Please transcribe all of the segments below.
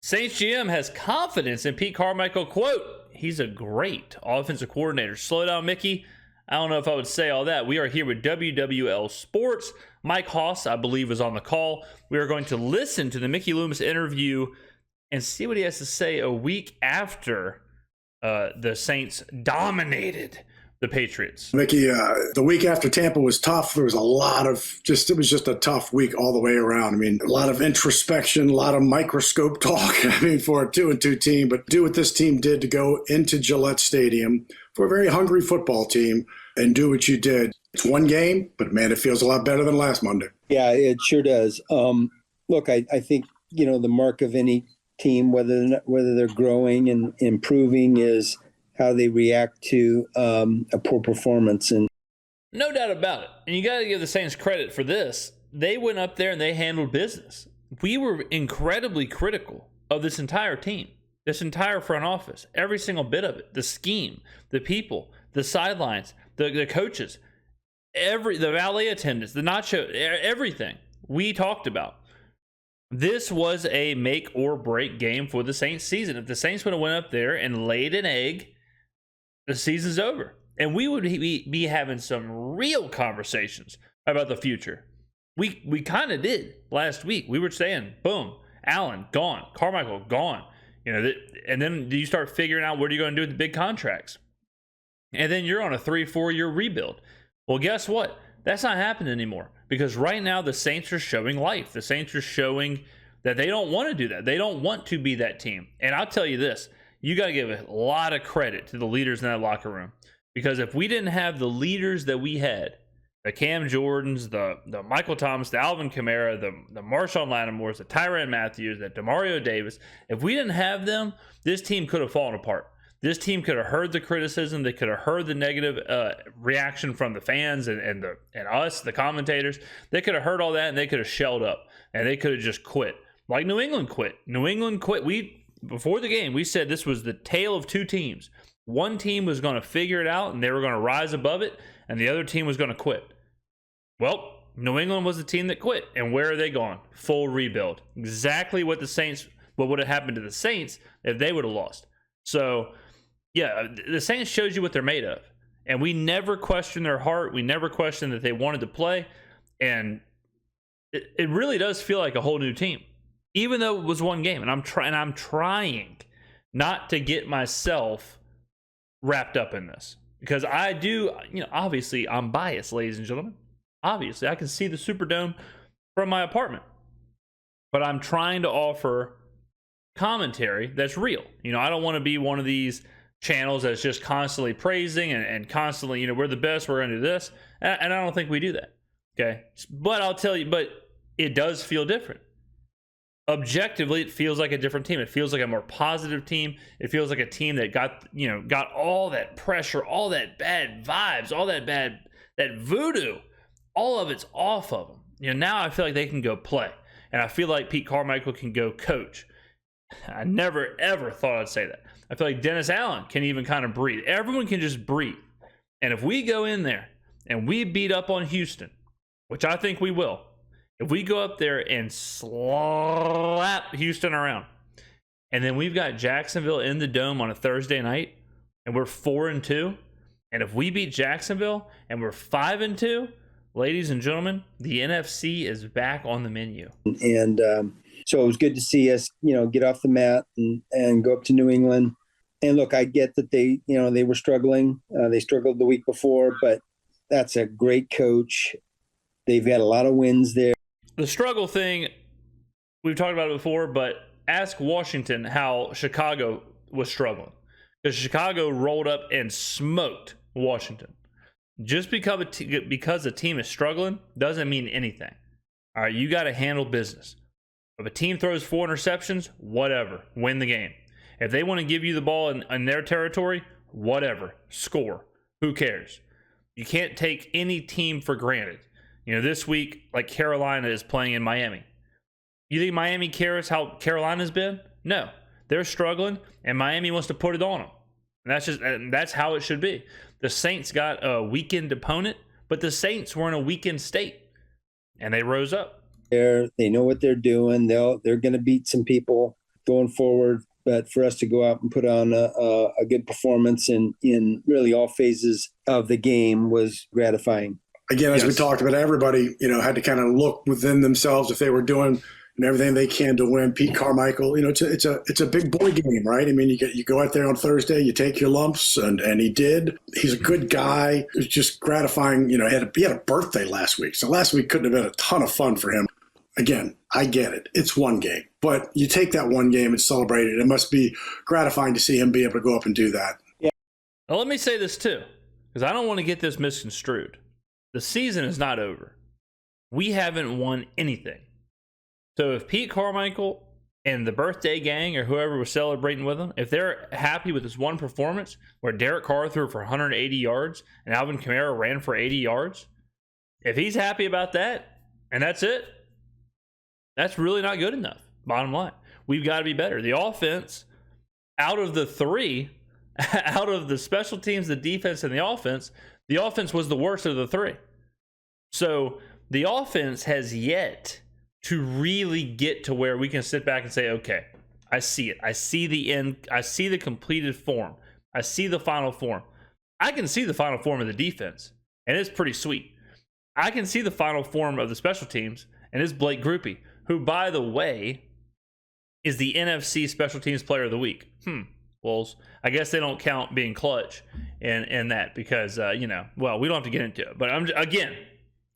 Saints GM has confidence in Pete Carmichael. Quote, he's a great offensive coordinator. Slow down, Mickey. I don't know if I would say all that. We are here with WWL Sports. Mike Hoss, I believe, is on the call. We are going to listen to the Mickey Loomis interview and see what he has to say a week after the Saints dominated the Patriots. Mickey, the week after Tampa was tough. There was a lot of it was just a tough week all the way around. I mean, a lot of introspection, a lot of microscope talk. I mean, for a 2-2 team, but do what this team did to go into Gillette Stadium for a very hungry football team and do what you did. It's one game, but man, it feels a lot better than last Monday. Yeah, it sure does. Look, I think, the mark of any team, whether they're growing and improving, is how they react to a poor performance. And no doubt about it. And you got to give the Saints credit for this. They went up there and they handled business. We were incredibly critical of this entire team, this entire front office, every single bit of it, the scheme, the people, the sidelines, the coaches, the valet attendants, the nacho, everything we talked about. This was a make or break game for the Saints season. If the Saints would have went up there and laid an egg, the season's over. And we would be having some real conversations about the future. We kind of did last week. We were saying, boom, Allen, gone. Carmichael, gone. And then you start figuring out what are you going to do with the big contracts. And then you're on a 3-4 year rebuild. Well, guess what? That's not happening anymore. Because right now the Saints are showing life. The Saints are showing that they don't want to do that. They don't want to be that team. And I'll tell you this. You got to give a lot of credit to the leaders in that locker room. Because if we didn't have the leaders that we had, the Cam Jordans, the Michael Thomas, the Alvin Kamara, the Marshawn Lattimores, the Tyrann Matthews, the Demario Davis, if we didn't have them, this team could have fallen apart. This team could have heard the criticism. They could have heard the negative reaction from the fans and us, the commentators. They could have heard all that, and they could have shelled up. And they could have just quit. Like New England quit. New England quit. Before the game, we said this was the tale of two teams. One team was going to figure it out, and they were going to rise above it, and the other team was going to quit. Well, New England was the team that quit, and where are they going? Full rebuild. Exactly what would have happened to the Saints if they would have lost. So, yeah, the Saints shows you what they're made of, and we never questioned their heart. We never questioned that they wanted to play, and it really does feel like a whole new team. Even though it was one game, and I'm trying not to get myself wrapped up in this, because I do, obviously I'm biased, ladies and gentlemen. Obviously, I can see the Superdome from my apartment, but I'm trying to offer commentary that's real. I don't want to be one of these channels that's just constantly praising and constantly, we're the best, we're going to do this, and I don't think we do that. Okay, but I'll tell you, but it does feel different. Objectively, it feels like a different team. It feels like a more positive team. It feels like a team that got all that pressure, all that bad vibes, all that voodoo, all of it's off of them. Now I feel like they can go play. And I feel like Pete Carmichael can go coach. I never, ever thought I'd say that. I feel like Dennis Allen can even kind of breathe. Everyone can just breathe. And if we go in there and we beat up on Houston, which I think we will, if we go up there and slap Houston around, and then we've got Jacksonville in the Dome on a Thursday night, and we're 4-2, and if we beat Jacksonville and we're 5-2, ladies and gentlemen, the NFC is back on the menu. And so it was good to see us, get off the mat and go up to New England. And look, I get that they were struggling. They struggled the week before, but that's a great coach. They've had a lot of wins there. The struggle thing, we've talked about it before, but ask Washington how Chicago was struggling. Because Chicago rolled up and smoked Washington. Just because a team is struggling doesn't mean anything. All right, you got to handle business. If a team throws 4 interceptions, whatever, win the game. If they want to give you the ball in their territory, whatever, score. Who cares? You can't take any team for granted. This week, like Carolina is playing in Miami. You think Miami cares how Carolina's been? No. They're struggling, and Miami wants to put it on them. And that's how it should be. The Saints got a weakened opponent, but the Saints were in a weakened state, and they rose up. They know what they're doing. They're going to beat some people. going forward. But for us to go out and put on a good performance in really all phases of the game was gratifying. Again, as we talked about, everybody, had to kind of look within themselves if they were doing everything they can to win. Pete Carmichael, it's a big boy game, right? I mean, you go out there on Thursday, you take your lumps, and he did. He's a good guy. It was just gratifying. He had a birthday last week, so last week couldn't have been a ton of fun for him. Again, I get it. It's one game. But you take that one game and celebrate it. It must be gratifying to see him be able to go up and do that. Yeah. Now, let me say this, too, because I don't want to get this misconstrued. The season is not over. We haven't won anything. So if Pete Carmichael and the birthday gang or whoever was celebrating with him, if they're happy with this one performance where Derek Carr threw for 180 yards and Alvin Kamara ran for 80 yards, if he's happy about that and that's it, that's really not good enough. Bottom line, we've got to be better. The offense, out of the three, out of the special teams, the defense, and the offense was the worst of the three. So the offense has yet to really get to where we can sit back and say, okay, I see it. I see the end. I see the completed form. I see the final form. I can see the final form of the defense, and it's pretty sweet. I can see the final form of the special teams, and it's Blake Grupe, who, by the way, is the NFC Special Teams Player of the Week. Well, I guess they don't count being clutch in that because, we don't have to get into it. But again,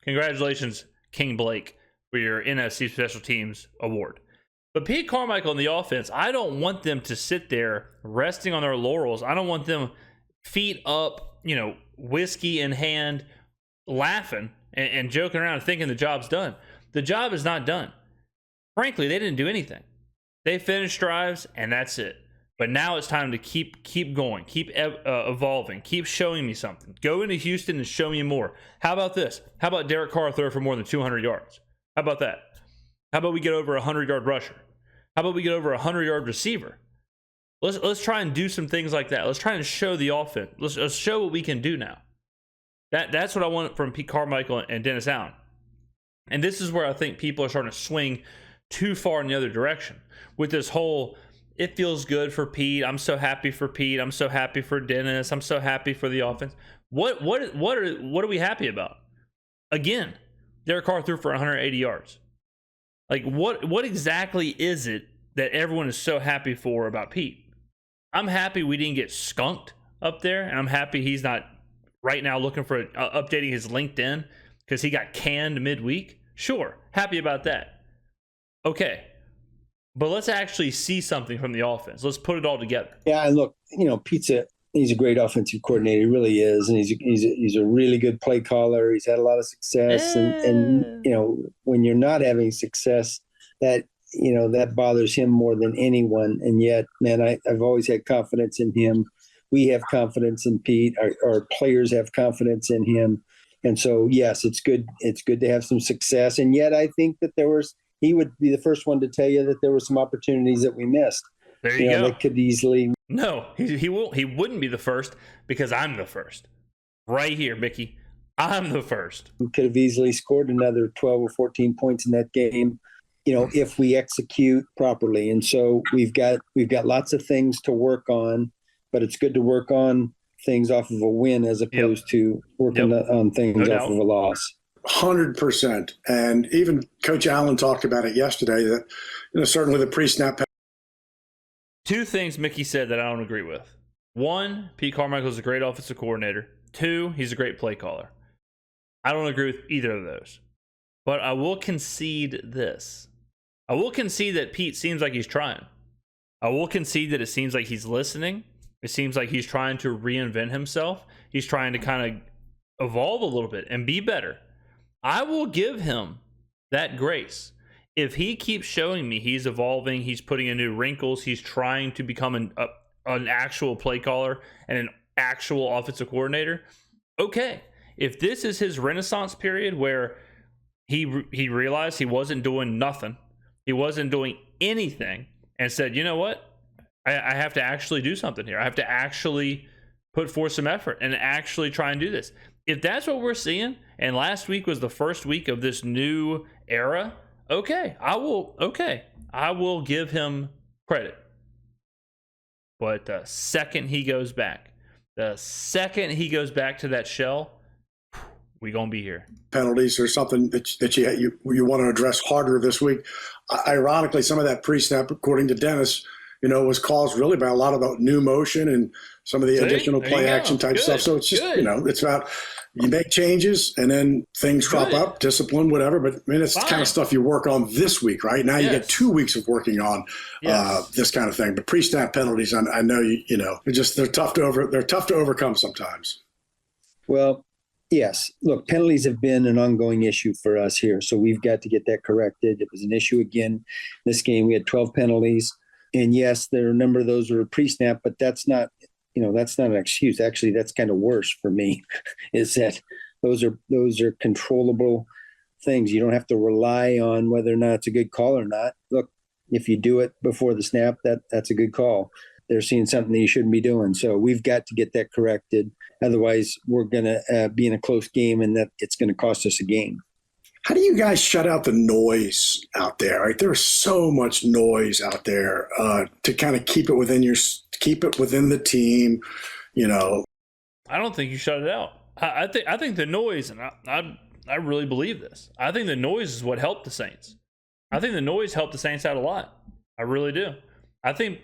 congratulations, King Blake, for your NFC Special Teams award. But Pete Carmichael and the offense, I don't want them to sit there resting on their laurels. I don't want them feet up, whiskey in hand, laughing and joking around and thinking the job's done. The job is not done. Frankly, they didn't do anything. They finished drives, and that's it. But now it's time to keep going, keep evolving, keep showing me something. Go into Houston and show me more. How about this? How about Derek Carr throw for more than 200 yards? How about that? How about we get over a 100-yard rusher? How about we get over a 100-yard receiver? Let's try and do some things like that. Let's try and show the offense. Let's show what we can do now. That's what I want from Pete Carmichael and Dennis Allen. And this is where I think people are starting to swing too far in the other direction with this whole, it feels good for Pete. I'm so happy for Pete. I'm so happy for Dennis. I'm so happy for the offense. What are we happy about? Again, Derek Carr threw for 180 yards. Like what exactly is it that everyone is so happy for about Pete? I'm happy we didn't get skunked up there, and I'm happy he's not right now looking for updating his LinkedIn because he got canned midweek. Sure, happy about that. Okay, but let's actually see something from the offense. Let's put it all together. Yeah, and look, Pete's he's a great offensive coordinator. He really is, and he's a really good play caller. He's had a lot of success, and when you're not having success, that that bothers him more than anyone. And yet, man, I've always had confidence in him. We have confidence in Pete. Our players have confidence in him, and so yes, it's good. It's good to have some success. And yet, I think that he would be the first one to tell you that there were some opportunities that we missed. There you go. That could easily. No, he won't. He wouldn't be the first because I'm the first. Right here, Mickey. I'm the first. We could have easily scored another 12 or 14 points in that game, if we execute properly. And so we've got lots of things to work on, but it's good to work on things off of a win as opposed to working on things off of a loss. 100%. And even Coach Allen talked about it yesterday that, certainly the pre-snap. Two things Mickey said that I don't agree with. One, Pete Carmichael is a great offensive coordinator. Two, he's a great play caller. I don't agree with either of those. But I will concede this. I will concede that Pete seems like he's trying. I will concede that it seems like he's listening. It seems like he's trying to reinvent himself. He's trying to kind of evolve a little bit and be better. I will give him that grace. If he keeps showing me he's evolving, he's putting in new wrinkles, he's trying to become an actual play caller and an actual offensive coordinator, okay. If this is his renaissance period where he realized he wasn't doing nothing, he wasn't doing anything, and said, you know what, I have to actually do something here. I have to actually put forth some effort and actually try and do this. If that's what we're seeing, and last week was the first week of this new era, I will give him credit. But the second he goes back to that shell, we gonna be here. Penalties or something that you want to address harder this week. Ironically, some of that pre-snap, according to Dennis, was caused really by a lot of the new motion and some of the additional play action type stuff. So it's just, it's about you make changes and then things crop up, discipline, whatever. But I mean, it's the kind of stuff you work on this week, right? Now you get 2 weeks of working on this kind of thing. But pre-snap penalties, I know they're tough to overcome sometimes. Well, yes. Look, penalties have been an ongoing issue for us here, so we've got to get that corrected. It was an issue again this game. We had 12 penalties. And yes, there are a number of those were pre-snap, but that's not an excuse. Actually, that's kind of worse for me, is that those are controllable things. You don't have to rely on whether or not it's a good call or not. Look, if you do it before the snap, that's a good call. They're seeing something that you shouldn't be doing. So we've got to get that corrected. Otherwise, we're going to be in a close game, and that it's going to cost us a game. How do you guys shut out the noise out there? Right, there's so much noise out there to kind of keep it within the team. I don't think you shut it out. I think the noise, and I really believe this. I think the noise is what helped the Saints. I think the noise helped the Saints out a lot. I really do. I think,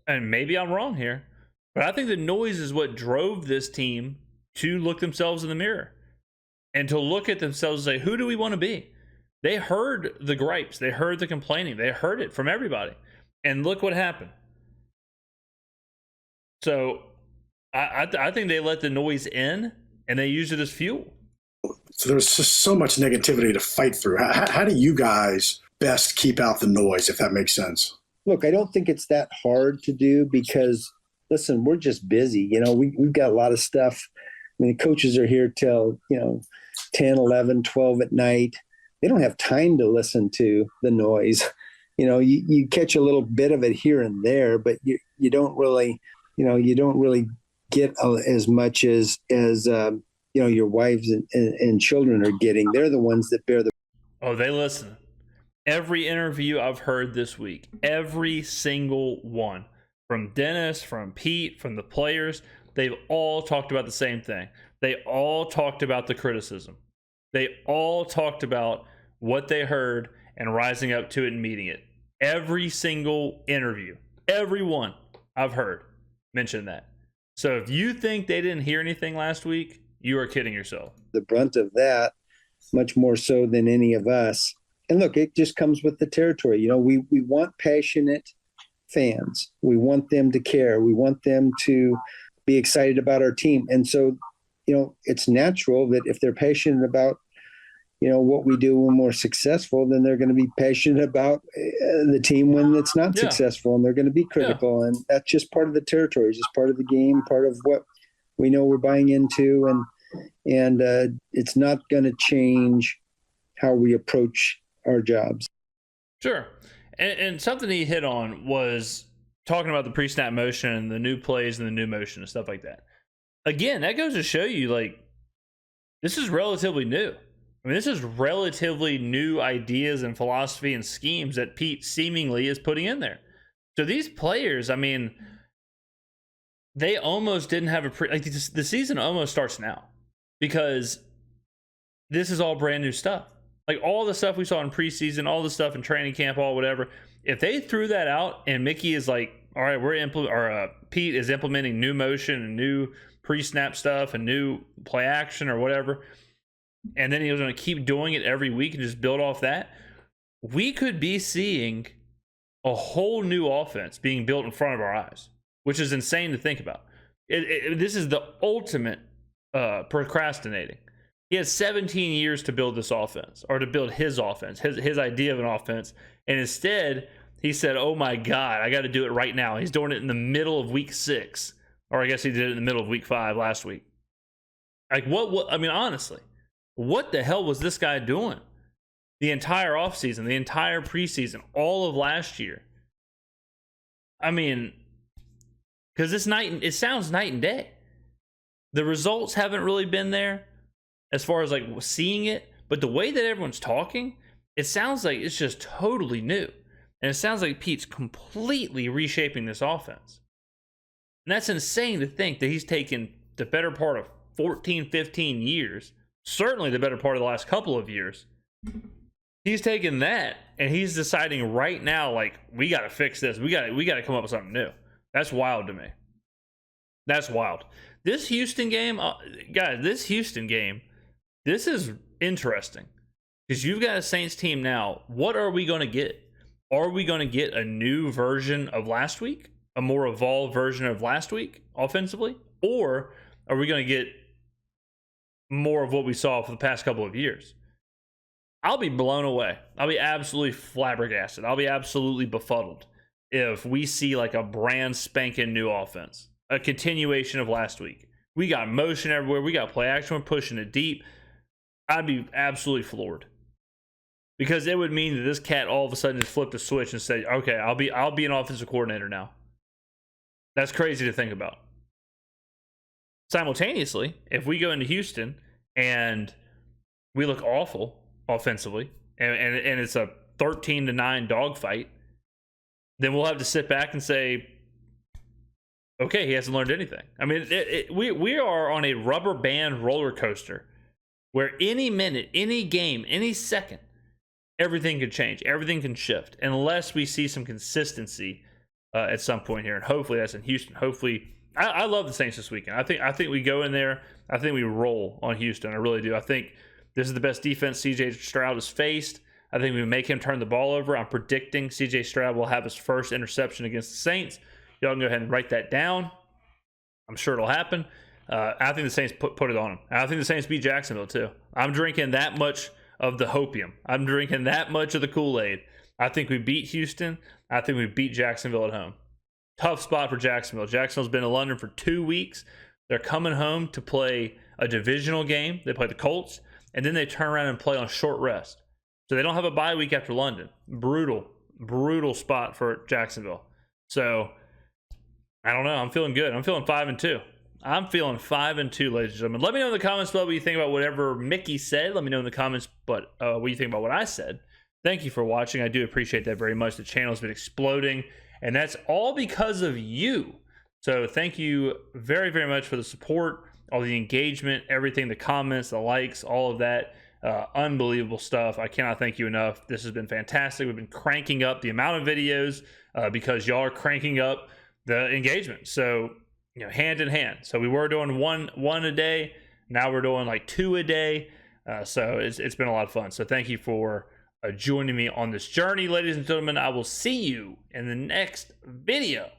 and maybe I'm wrong here, but I think the noise is what drove this team to look themselves in the mirror. And to look at themselves and say, who do we want to be? They heard the gripes. They heard the complaining. They heard it from everybody. And look what happened. So I think they let the noise in, and they used it as fuel. So there's just so much negativity to fight through. How do you guys best keep out the noise, if that makes sense? Look, I don't think it's that hard to do because, listen, we're just busy. We've got a lot of stuff. I mean, the coaches are here till, 10, 11, 12 at night. They don't have time to listen to the noise. You catch a little bit of it here and there, but you don't really get as much as your wives and children are getting. They're the ones that bear the. Oh, they listen. Every interview I've heard this week, every single one, from Dennis, from Pete, from the players, they've all talked about the same thing. They all talked about the criticism. They all talked about what they heard and rising up to it and meeting it. Every single interview, every one I've heard mention that. So if you think they didn't hear anything last week, you are kidding yourself. The brunt of that, much more so than any of us. And look, it just comes with the territory. We want passionate fans. We want them to care. We want them to be excited about our team. And so, it's natural that if they're passionate about, what we do when we're successful, then they're going to be passionate about the team when it's not successful, and they're going to be critical. And that's just part of the territory, just part of the game, part of what we know we're buying into. And it's not going to change how we approach our jobs. Sure. And something he hit on was talking about the pre-snap motion and the new plays and the new motion and stuff like that. Again, that goes to show you, this is relatively new. I mean, this is relatively new ideas and philosophy and schemes that Pete seemingly is putting in there. So these players, I mean, they almost didn't have the season almost starts now because this is all brand new stuff. All the stuff we saw in preseason, all the stuff in training camp, all whatever. If they threw that out and Mickey is all right, Pete is implementing new motion and new pre-snap stuff and new play action or whatever, and then he was going to keep doing it every week and just build off that, we could be seeing a whole new offense being built in front of our eyes, which is insane to think about. This is the ultimate procrastinating. He has 17 years to build this offense, or to build his offense, his idea of an offense, and instead he said, oh my God, I got to do it right now. He's doing it in the middle of week 6. Or I guess he did it in the middle of week 5 last week. What I mean, honestly, what the hell was this guy doing the entire offseason, the entire preseason, all of last year? I mean, because it sounds night and day. The results haven't really been there as far as seeing it, but the way that everyone's talking, it sounds like it's just totally new. And it sounds like Pete's completely reshaping this offense. And that's insane to think that he's taken the better part of 14, 15 years, certainly the better part of the last couple of years. He's taken that and he's deciding right now, like, we got to fix this. We got to come up with something new. That's wild to me. That's wild. This Houston game, guys, this is interesting because you've got a Saints team now. What are we going to get? Are we going to get a new version of last week? A more evolved version of last week offensively? Or are we going to get more of what we saw for the past couple of years? I'll be blown away. I'll be absolutely flabbergasted. I'll be absolutely befuddled if we see like a brand spanking new offense, a continuation of last week. We got motion everywhere. We got play action. We're pushing it deep. I'd be absolutely floored because it would mean that this cat all of a sudden just flipped a switch and said, "Okay, I'll be an offensive coordinator now." That's crazy to think about. Simultaneously, if we go into Houston and we look awful offensively, and it's a 13-9 dogfight, then we'll have to sit back and say, okay, he hasn't learned anything. I mean, we are on a rubber band roller coaster where any minute, any game, any second, everything could change. Everything can shift unless we see some consistency at some point here. And hopefully that's in Houston. Hopefully, I love the Saints this weekend. I think we go in there. I think we roll on Houston. I really do. I think this is the best defense C.J. Stroud has faced. I think we make him turn the ball over. I'm predicting C.J. Stroud will have his first interception against the Saints. Y'all can go ahead and write that down. I'm sure it'll happen. I think the Saints put it on him. I think the Saints beat Jacksonville too. I'm drinking that much of the hopium. I'm drinking that much of the Kool-Aid. I think we beat Houston. I think we beat Jacksonville at home. Tough spot for Jacksonville. Jacksonville's been in London for 2 weeks. They're coming home to play a divisional game. They play the Colts, and then they turn around and play on short rest. So they don't have a bye week after London. Brutal spot for Jacksonville. So I don't know. I'm feeling good. I'm feeling 5-2. I'm feeling 5-2, ladies and gentlemen. Let me know in the comments below what you think about whatever Mickey said. Let me know in the comments what you think about what I said. Thank you for watching. I do appreciate that very much. The channel's been exploding, and that's all because of you. So thank you very, very much for the support, all the engagement, everything, the comments, the likes, all of that. Unbelievable stuff. I cannot thank you enough. This has been fantastic. We've been cranking up the amount of videos because y'all are cranking up the engagement. So, hand in hand. So we were doing one a day. Now we're doing like 2 a day. So it's been a lot of fun. So thank you for joining me on this journey, ladies and gentlemen. I will see you in the next video.